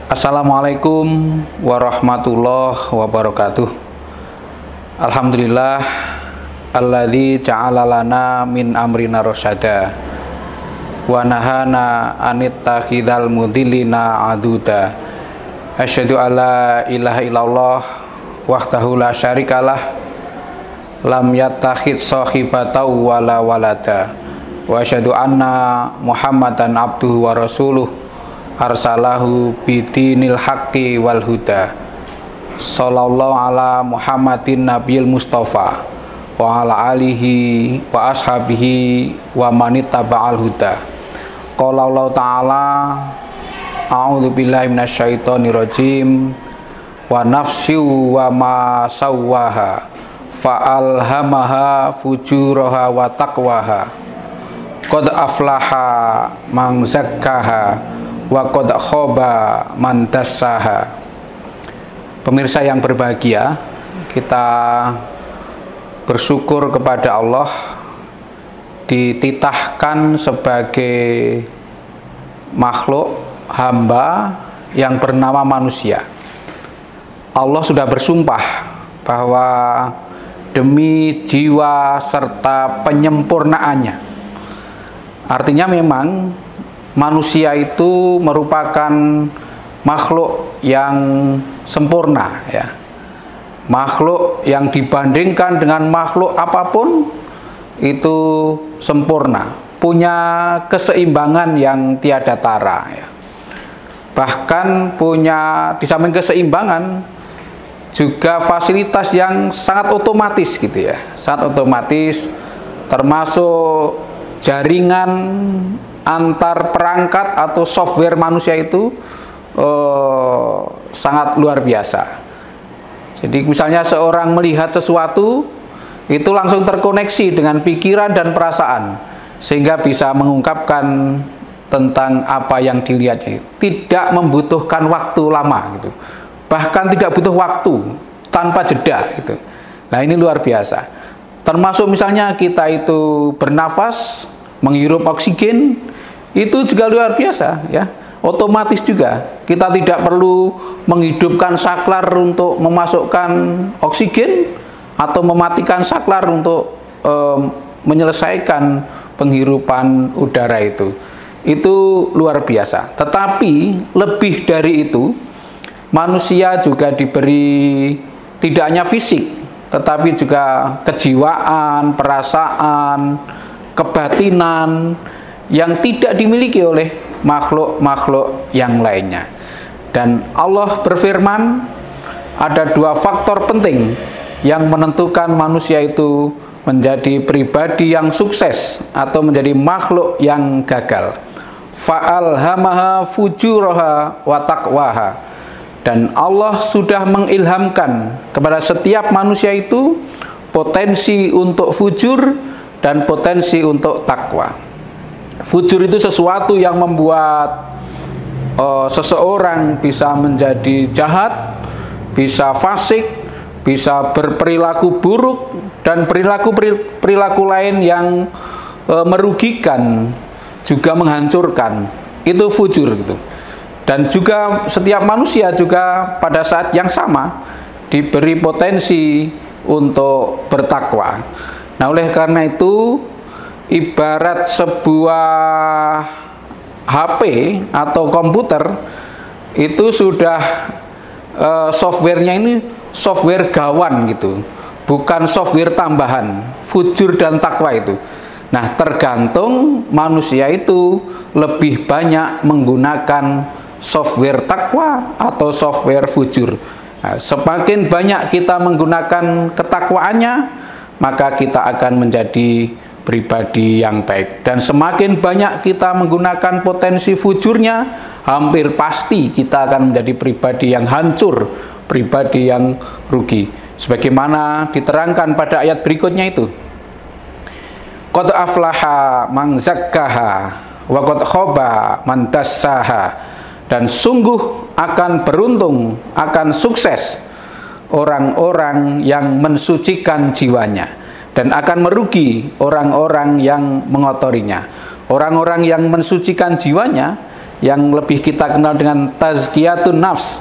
Assalamualaikum warahmatullahi wabarakatuh. Alhamdulillah alladzi ja'ala lana min amrina rasyada wa nahana anit takhidal mudillina aduda. Asyhadu alla ilaha illallah wahdahu la syarikalah lam yattakhidz shahibatan wala walada wa asyhadu anna Muhammadan abduhu wa rasuluh arsalahu bidinil haqqi wal huda. Sallallahu ala Muhammadin nabiyil mustafa wa ala alihi wa ashabihi wa manittaba'al huda. Qala Allah ta'ala a'udzu billahi minasyaitonir rajim wa nafsi wa ma sawwaha fa alhamaha fujuraha wa taqwaha qad aflaha man zakkaha wa qad khaba man dassaha. Pemirsa yang berbahagia, kita bersyukur kepada Allah dititahkan sebagai makhluk hamba yang bernama manusia. Allah sudah bersumpah bahwa demi jiwa serta penyempurnaannya. Artinya memang manusia itu merupakan makhluk yang sempurna, ya. Makhluk yang dibandingkan dengan makhluk apapun itu sempurna, punya keseimbangan yang tiada tara, ya. Bahkan punya di samping keseimbangan juga fasilitas yang sangat otomatis gitu ya, sangat otomatis, termasuk jaringan antar perangkat atau software manusia itu sangat luar biasa. Jadi misalnya seorang melihat sesuatu itu langsung terkoneksi dengan pikiran dan perasaan sehingga bisa mengungkapkan tentang apa yang dilihatnya. Tidak membutuhkan waktu lama gitu. Bahkan tidak butuh waktu, tanpa jeda gitu. Nah, ini luar biasa. Termasuk misalnya kita itu bernafas, menghirup oksigen, itu juga luar biasa ya. Otomatis juga kita tidak perlu menghidupkan saklar untuk memasukkan oksigen atau mematikan saklar untuk menyelesaikan penghirupan udara itu luar biasa. Tetapi lebih dari itu, manusia juga diberi tidak hanya fisik tetapi juga kejiwaan, perasaan, kebatinan yang tidak dimiliki oleh makhluk-makhluk yang lainnya. Dan Allah berfirman, ada dua faktor penting yang menentukan manusia itu menjadi pribadi yang sukses atau menjadi makhluk yang gagal. Fa'alhamaha fujuraha wa taqwaha. Dan Allah sudah mengilhamkan kepada setiap manusia itu potensi untuk fujur dan potensi untuk takwa. Fujur itu sesuatu yang membuat seseorang bisa menjadi jahat, bisa fasik, bisa berperilaku buruk dan perilaku lain yang merugikan, juga menghancurkan. Itu fujur gitu. Dan juga setiap manusia juga pada saat yang sama diberi potensi untuk bertakwa. Nah, oleh karena itu ibarat sebuah HP atau komputer itu sudah softwarenya ini software gawan gitu, bukan software tambahan. Fujur dan takwa itu. Nah, tergantung manusia itu lebih banyak menggunakan software takwa atau software fujur. Nah, semakin banyak kita menggunakan ketakwaannya, maka kita akan menjadi pribadi yang baik. Dan semakin banyak kita menggunakan potensi fujurnya, hampir pasti kita akan menjadi pribadi yang hancur, pribadi yang rugi. Sebagaimana diterangkan pada ayat berikutnya itu. Qad aflaha man zakkaha wa qad khaba man dassaha. Dan sungguh akan beruntung, akan sukses orang-orang yang mensucikan jiwanya, dan akan merugi orang-orang yang mengotorinya. Orang-orang yang mensucikan jiwanya yang lebih kita kenal dengan tazkiyatun nafs,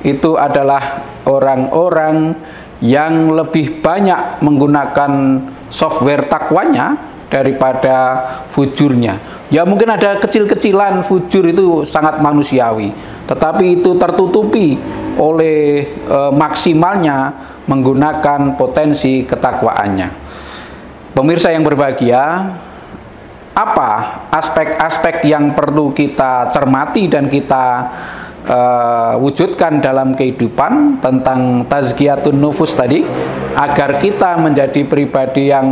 itu adalah orang-orang yang lebih banyak menggunakan software takwanya daripada fujurnya. Ya mungkin ada kecil-kecilan fujur, itu sangat manusiawi, tetapi itu tertutupi oleh maksimalnya menggunakan potensi ketakwaannya. Pemirsa yang berbahagia, apa aspek-aspek yang perlu kita cermati dan kita wujudkan dalam kehidupan tentang tazkiyatun nufus tadi, agar kita menjadi pribadi yang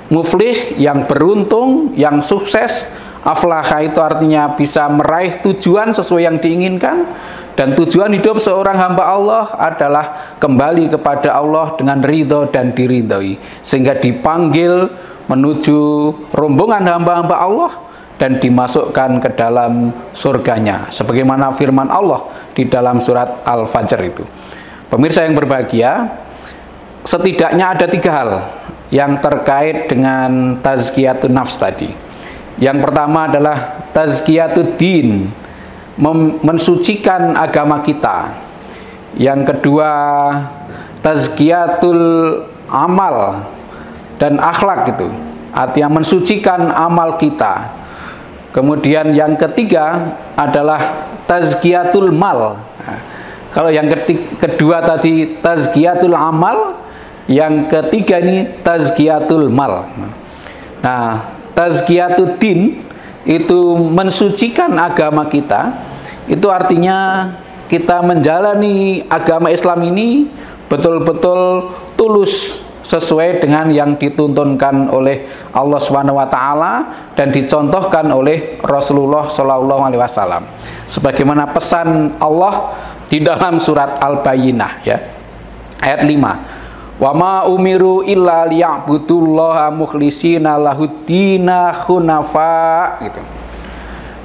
muflih, yang beruntung, yang sukses. Aflaha itu artinya bisa meraih tujuan sesuai yang diinginkan, dan tujuan hidup seorang hamba Allah adalah kembali kepada Allah dengan ridho dan diridhoi, sehingga dipanggil menuju rombongan hamba-hamba Allah dan dimasukkan ke dalam surganya, sebagaimana firman Allah di dalam surat Al-Fajr itu. Pemirsa yang berbahagia, setidaknya ada 3 hal yang terkait dengan tazkiyatun nafs tadi. Yang pertama adalah tazkiyatud din, mensucikan agama kita. Yang kedua, tazkiyatul amal dan akhlak, itu artinya mensucikan amal kita. Kemudian yang ketiga adalah tazkiyatul mal. Nah, kalau yang kedua tadi tazkiyatul amal, yang ketiga ini tazkiyatul mal. Nah, tazkiyatud din itu mensucikan agama kita. Itu artinya kita menjalani agama Islam ini betul-betul tulus, sesuai dengan yang dituntunkan oleh Allah SWT dan dicontohkan oleh Rasulullah SAW, sebagaimana pesan Allah di dalam surat Al-Bayyinah, ya, ayat 5. Wa ma umiru illa liya'budullaha mukhlishina lahuddina hunafa, gitu.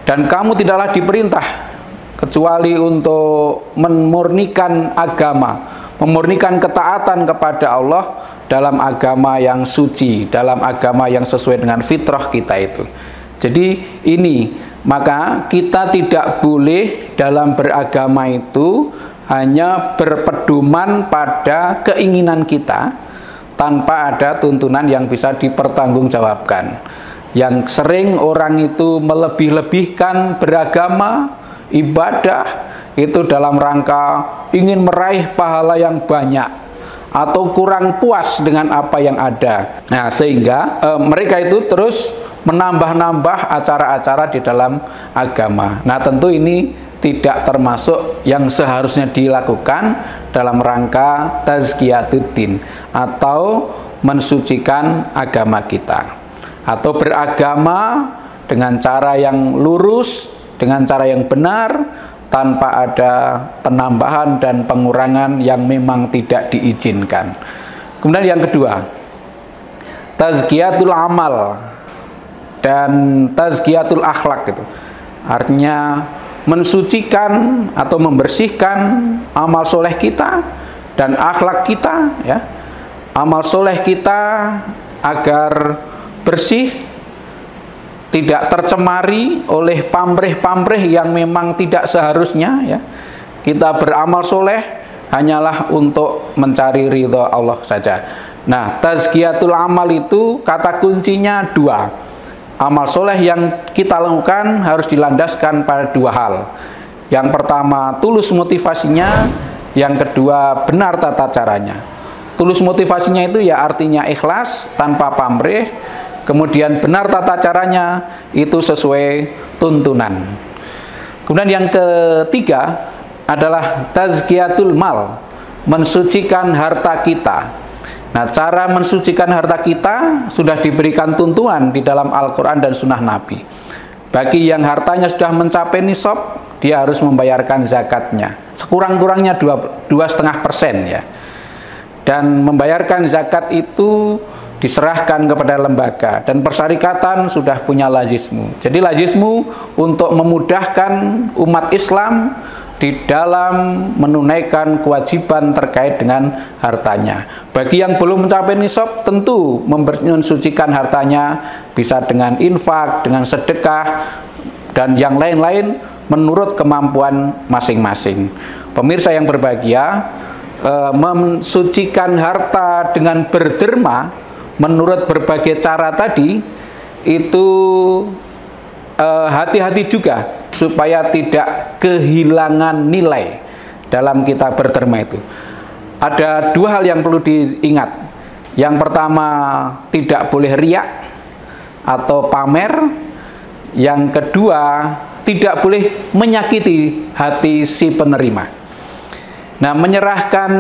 Dan kamu tidaklah diperintah kecuali untuk memurnikan agama, memurnikan ketaatan kepada Allah dalam agama yang suci, dalam agama yang sesuai dengan fitrah kita itu. Jadi ini, maka kita tidak boleh dalam beragama itu hanya berpedoman pada keinginan kita tanpa ada tuntunan yang bisa dipertanggungjawabkan. Yang sering orang itu melebih-lebihkan beragama, ibadah itu dalam rangka ingin meraih pahala yang banyak atau kurang puas dengan apa yang ada. Nah, sehingga mereka itu terus menambah-nambah acara-acara di dalam agama. Nah, tentu ini tidak termasuk yang seharusnya dilakukan dalam rangka tazkiyatuddin atau mensucikan agama kita, atau beragama dengan cara yang lurus, dengan cara yang benar, tanpa ada penambahan dan pengurangan yang memang tidak diizinkan. Kemudian yang kedua, tazkiyatul amal dan tazkiyatul akhlak, itu artinya mensucikan atau membersihkan amal soleh kita dan akhlak kita, ya, amal soleh kita agar bersih, tidak tercemari oleh pamrih-pamrih yang memang tidak seharusnya, ya. Kita beramal soleh hanyalah untuk mencari ridha Allah saja. Nah, tazkiyatul amal itu kata kuncinya 2. Amal soleh yang kita lakukan harus dilandaskan pada 2 hal. Yang pertama, tulus motivasinya. Yang kedua, benar tata caranya. Tulus motivasinya itu ya artinya ikhlas, tanpa pamrih. Kemudian benar tata caranya, itu sesuai tuntunan. Kemudian yang ketiga adalah tazkiyatul mal, mensucikan harta kita. Nah, cara mensucikan harta kita sudah diberikan tuntunan di dalam Al-Quran dan Sunnah Nabi. Bagi yang hartanya sudah mencapai nisab, dia harus membayarkan zakatnya, sekurang-kurangnya 2,5%, ya. Dan membayarkan zakat itu diserahkan kepada lembaga, dan persyarikatan sudah punya lazismu. Jadi lazismu untuk memudahkan umat Islam di dalam menunaikan kewajiban terkait dengan hartanya. Bagi yang belum mencapai nisab, tentu mensucikan hartanya bisa dengan infak, dengan sedekah, dan yang lain-lain menurut kemampuan masing-masing. Pemirsa yang berbahagia, mensucikan harta dengan berderma menurut berbagai cara tadi itu hati-hati juga supaya tidak kehilangan nilai dalam kita berderma itu. Ada dua hal yang perlu diingat. Yang pertama, tidak boleh riak atau pamer. Yang kedua, tidak boleh menyakiti hati si penerima. Nah, menyerahkan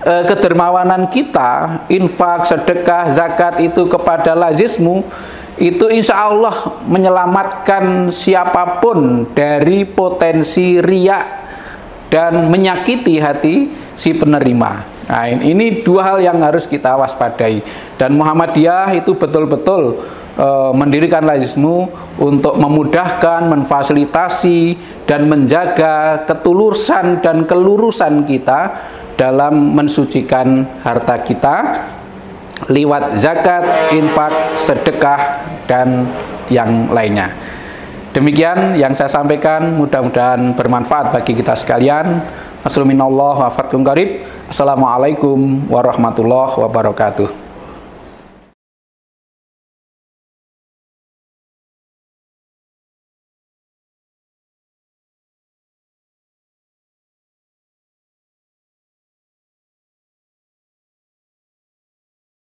kedermawanan kita, infak, sedekah, zakat itu kepada lazismu, itu insya Allah menyelamatkan siapapun dari potensi riak dan menyakiti hati si penerima. Nah, ini dua hal yang harus kita waspadai. Dan Muhammadiyah itu betul-betul mendirikan lazismu untuk memudahkan, memfasilitasi, dan menjaga ketulusan dan kelurusan kita dalam mensucikan harta kita lewat zakat, infak, sedekah, dan yang lainnya. Demikian yang saya sampaikan, mudah-mudahan bermanfaat bagi kita sekalian. Assalamualaikum warahmatullahi wabarakatuh.